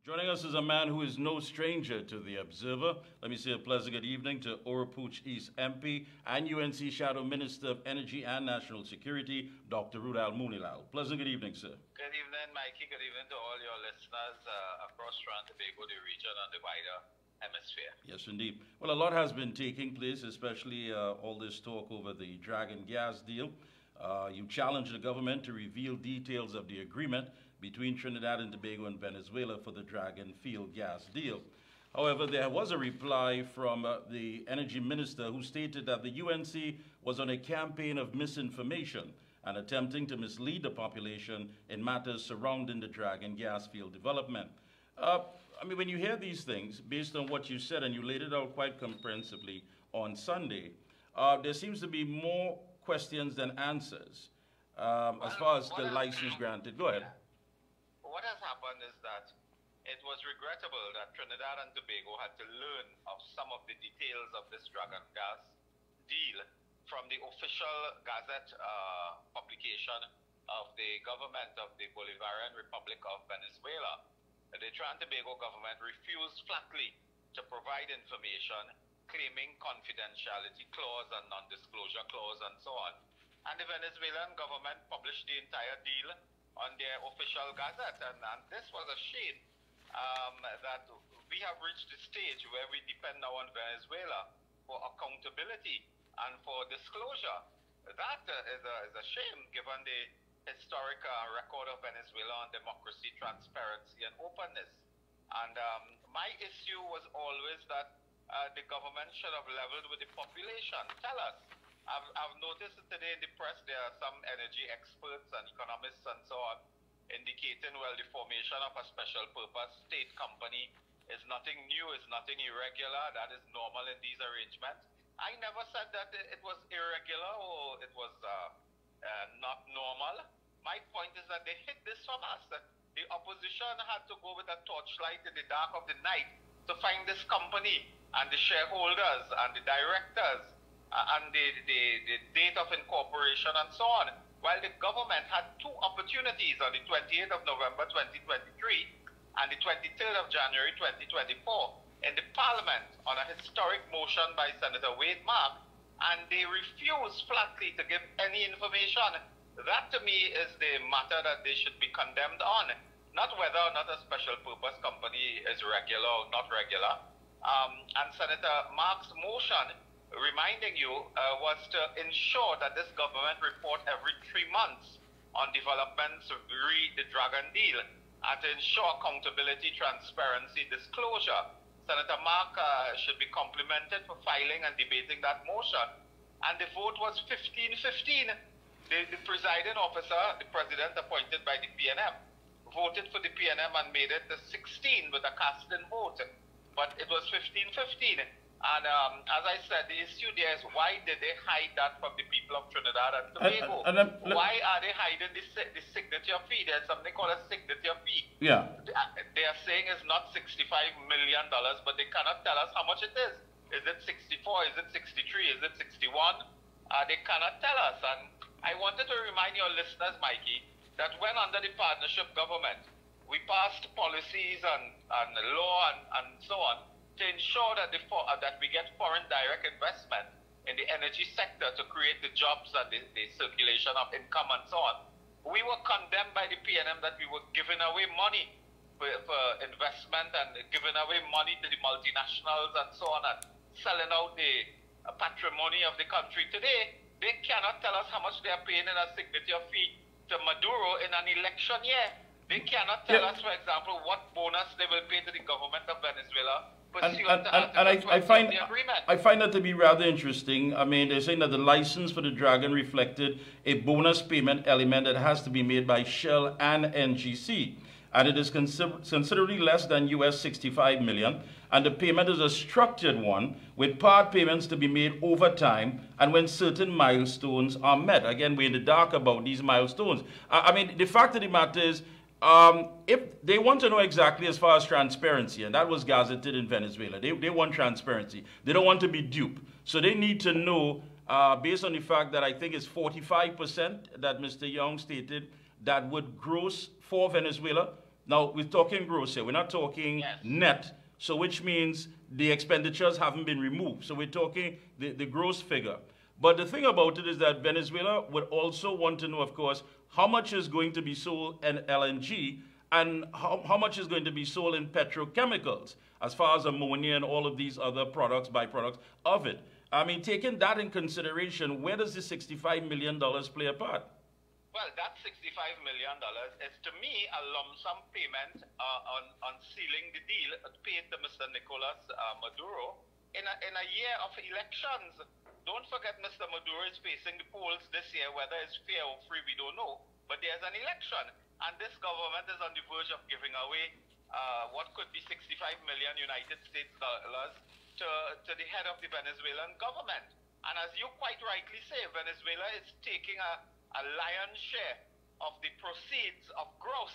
Joining us is a man who is no stranger to the Observer. Let me say a pleasant good evening to Oropouche East MP and UNC Shadow Minister of Energy and National Security, Dr. Roodal Moonilal. Pleasant good evening, sir. Good evening, Mikey. Good evening to all your listeners across Trinidad and Tobago, the region, and the wider hemisphere. Yes, indeed. Well, a lot has been taking place, especially all this talk over the Dragon gas deal. You challenged the government to reveal details of the agreement between Trinidad and Tobago and Venezuela for the Dragon field gas deal. However, there was a reply from the energy minister who stated that the UNC was on a campaign of misinformation and attempting to mislead the population in matters surrounding the Dragon gas field development. I mean, when you hear these things, based on what you said, and you laid it out quite comprehensively on Sunday, there seems to be more questions than answers as far as the license granted. Go ahead. What has happened is that it was regrettable that Trinidad and Tobago had to learn of some of the details of this Dragon gas deal from the official Gazette publication of the government of the Bolivarian Republic of Venezuela. The Trinidad and Tobago government refused flatly to provide information, claiming confidentiality clause and non-disclosure clause and so on. And the Venezuelan government published the entire deal on their official gazette. And this was a shame that we have reached the stage where we depend now on Venezuela for accountability and for disclosure. That is a shame given the historic record of Venezuela on democracy, transparency, and openness. And my issue was always that the government should have leveled with the population. Tell us. I've noticed today in the press there are some energy experts and economists and so on indicating, well, the formation of a special purpose state company is nothing new, is nothing irregular, that is normal in these arrangements. I never said that it was irregular or it was not normal. My point is that they hid this from us. The opposition had to go with a torchlight in the dark of the night to find this company and the shareholders and the directors and the date of incorporation and so on. While the government had two opportunities on the 28th of November 2023 and the 23rd of January 2024 in the Parliament on a historic motion by Senator Wade Mark, and they refused flatly to give any information. That to me is the matter that they should be condemned on, not whether or not a special purpose company is regular or not regular. And Senator Mark's motion, reminding you, was to ensure that this government report every 3 months on developments re the Dragon deal and to ensure accountability, transparency, disclosure. Senator Mark should be complimented for filing and debating that motion. And the vote was 15-15. The presiding officer, the president appointed by the PNM, voted for the PNM and made it 16 with a casting vote. But it was 15-15. And as I said, the issue there is, why did they hide that from the people of Trinidad and Tobago? Why are they hiding the signature fee? There's something called a signature fee. Yeah. They are saying it's not $65 million, but they cannot tell us how much it is. Is it 64? Is it 63? Is it 61? They cannot tell us. And I wanted to remind your listeners, Mikey, that when under the partnership government, we passed policies and law and so on, to ensure that that we get foreign direct investment in the energy sector to create the jobs and the circulation of income and so on. We were condemned by the PNM that we were giving away money for investment and giving away money to the multinationals and so on and selling out the patrimony of the country. Today, they cannot tell us how much they are paying in a signature fee to Maduro in an election year. They cannot tell us, for example, what bonus they will pay to the government of Venezuela. And I find that to be rather interesting. I mean, they're saying that the license for the Dragon reflected a bonus payment element that has to be made by Shell and NGC. And it is considerably less than US $65 million. And the payment is a structured one with part payments to be made over time and when certain milestones are met. Again, we're in the dark about these milestones. I mean, the fact of the matter is, if they want to know exactly as far as transparency, and that was gazetted in Venezuela, they want transparency. They don't want to be duped. So they need to know, based on the fact that I think it's 45% that Mr. Young stated that would gross for Venezuela Now, we're talking gross here. We're not talking Yes. net. So which means the expenditures haven't been removed. So we're talking the gross figure. But the thing about it is that Venezuela would also want to know, of course, how much is going to be sold in LNG and how much is going to be sold in petrochemicals, as far as ammonia and all of these other products, byproducts of it. I mean, taking that in consideration, where does the $65 million play a part? Well, that $65 million is, to me, a lump sum payment on sealing the deal paid to Mr. Nicolas Maduro in a year of elections. Don't forget, Mr. Maduro is facing the polls this year. Whether it's fair or free, we don't know. But there's an election, and this government is on the verge of giving away what could be $65 million United States dollars to the head of the Venezuelan government. And as you quite rightly say, Venezuela is taking a lion's share of the proceeds of gross,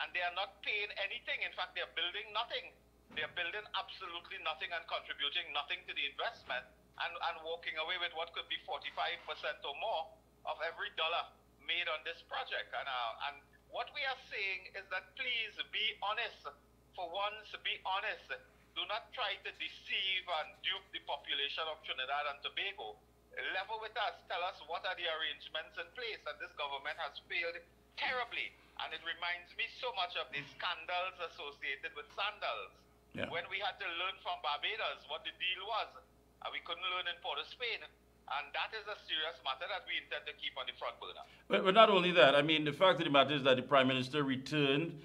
and they are not paying anything. In fact, they're building nothing. They're building absolutely nothing and contributing nothing to the investment, and walking away with what could be 45% or more of every dollar made on this project. And what we are saying is that please be honest. For once, be honest. Do not try to deceive and dupe the population of Trinidad and Tobago. Level with us, tell us what are the arrangements in place, and this government has failed terribly. And it reminds me so much of the scandals associated with sandals. Yeah. When we had to learn from Barbados what the deal was, and we couldn't learn in Port of Spain. And that is a serious matter that we intend to keep on the front burner. But not only that, I mean, the fact of the matter is that the Prime Minister returned.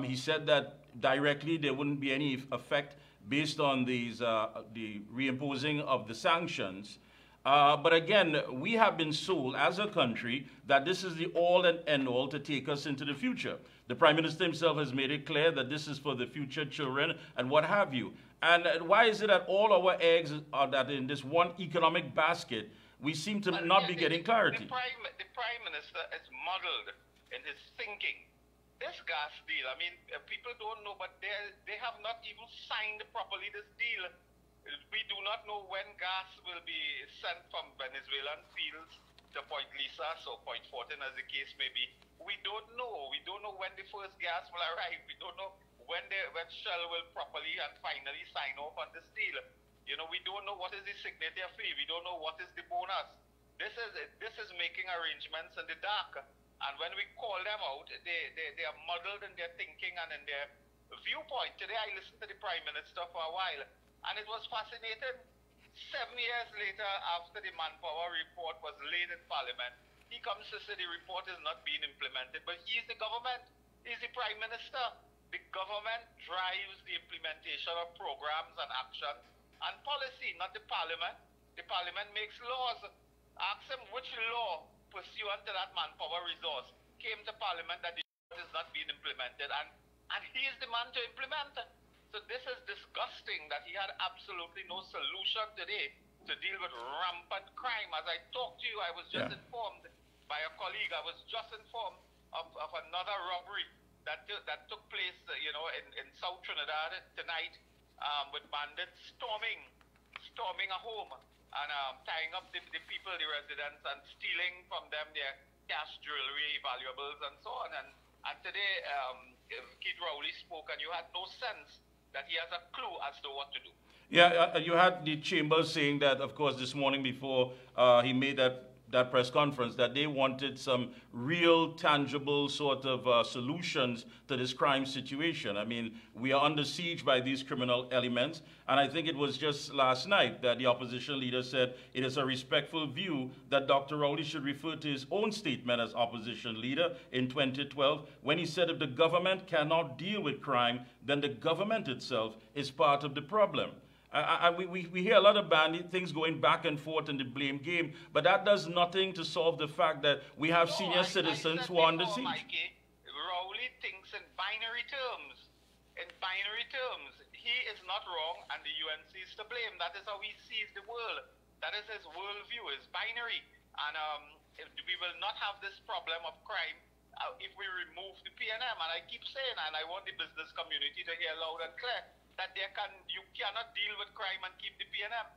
He said that directly there wouldn't be any effect based on these, the reimposing of the sanctions. But again, we have been sold as a country that this is the all and end all to take us into the future. The Prime Minister himself has made it clear that this is for the future children and what have you. And why is it that all our eggs are that in this one economic basket, we seem to not be getting clarity? The Prime Minister is muddled in his thinking. This gas deal, I mean, people don't know, but they have not even signed properly this deal. We do not know when gas will be sent from Venezuelan fields to Point Lisas or Point Fortin, as the case may be. We don't know. We don't know when the first gas will arrive. We don't know when Shell will properly and finally sign off on this deal. You know, we don't know what is the signature fee. We don't know what is the bonus. This is making arrangements in the dark. And when we call them out, they are muddled in their thinking and in their viewpoint. Today I listened to the Prime Minister for a while, and it was fascinating. 7 years later, after the manpower report was laid in Parliament, he comes to say the report is not being implemented, but he is the government. He is the Prime Minister. The government drives the implementation of programs and actions and policy, not the Parliament. The Parliament makes laws. Ask him which law pursuant to that manpower resource came to Parliament that the is not being implemented, and he is the man to implement. So this is disgusting that he had absolutely no solution today to deal with rampant crime. As I talked to you, I was just informed by a colleague, I was just informed of another robbery that took place, you know, in South Trinidad tonight, with bandits storming a home and tying up the people, the residents, and stealing from them their cash, jewelry, valuables, and so on. And today, Keith Rowley spoke, and you had no sense that he has a clue as to what to do. Yeah, you had the Chamber saying that, of course, this morning before he made that press conference, that they wanted some real, tangible sort of solutions to this crime situation. I mean, we are under siege by these criminal elements, and I think it was just last night that the opposition leader said it is a respectful view that Dr. Rowley should refer to his own statement as opposition leader in 2012, when he said if the government cannot deal with crime, then the government itself is part of the problem. We hear a lot of things going back and forth in the blame game, but that does nothing to solve the fact that we have senior citizens who are under siege. Mikey, Rowley thinks in binary terms. In binary terms, he is not wrong and the UNC is to blame. That is how he sees the world. That is his worldview, is binary. And we will not have this problem of crime if we remove the PNM. And I keep saying, and I want the business community to hear loud and clear, that you cannot deal with crime and keep the PNM.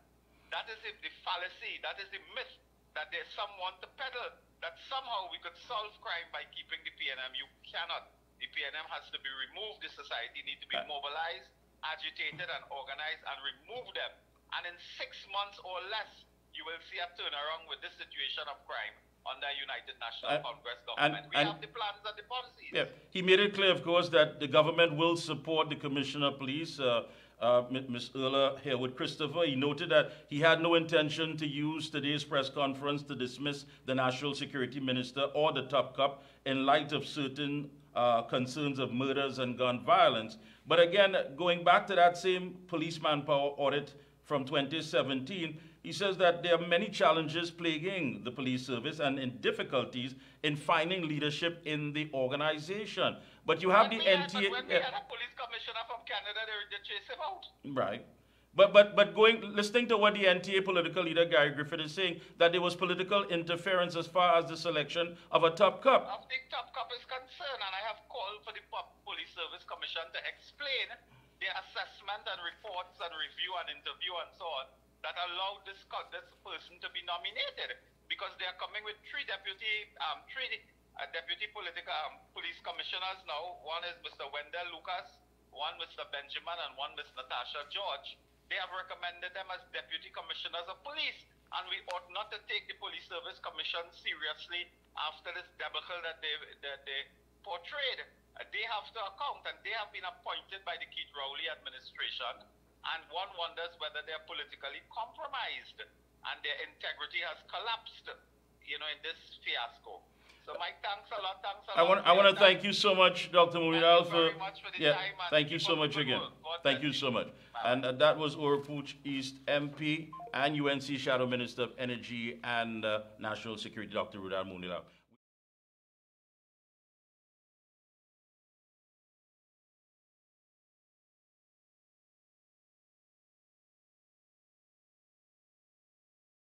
That is the fallacy, that is the myth, that there's someone to peddle, that somehow we could solve crime by keeping the PNM. You cannot. The The PNM has to be removed. The society needs to be mobilized, agitated, and organized, and remove them. And in 6 months or less, you will see a turnaround with this situation of crime under United National Congress government. We have the plans and the policies. Yeah, he made it clear, of course, that the government will support the Commissioner of Police, Ms. Erla Harewood Christopher. He noted that he had no intention to use today's press conference to dismiss the National Security Minister or the top cop in light of certain concerns of murders and gun violence. But again, going back to that same police manpower audit from 2017, he says that there are many challenges plaguing the police service and in difficulties in finding leadership in the organization. But you have the NTA... When we had a police commissioner from Canada, they chased him out. Right. But listening to what the NTA political leader Gary Griffith is saying, that there was political interference as far as the selection of a top cop. Of the top cop is concerned, and I have called for the Police Service Commission to explain their assessment and reports and review and interview and so on that allowed this person to be nominated, because they are coming with three deputy police commissioners now. One is Mr. Wendell Lucas, one Mr. Benjamin, and one Ms. Natasha George. They have recommended them as deputy commissioners of police, and we ought not to take the Police Service Commission seriously after this debacle that they portrayed. They have to account, and they have been appointed by the Keith Rowley administration, and one wonders whether they're politically compromised and their integrity has collapsed, in this fiasco. So, Mike, thanks a lot. I want to thank you so much, Dr. Moonilal, for the time. Thank you so much again. Thank you so much. And that was Oropouche East MP and UNC Shadow Minister of Energy and National Security, Dr. Roodal Moonilal.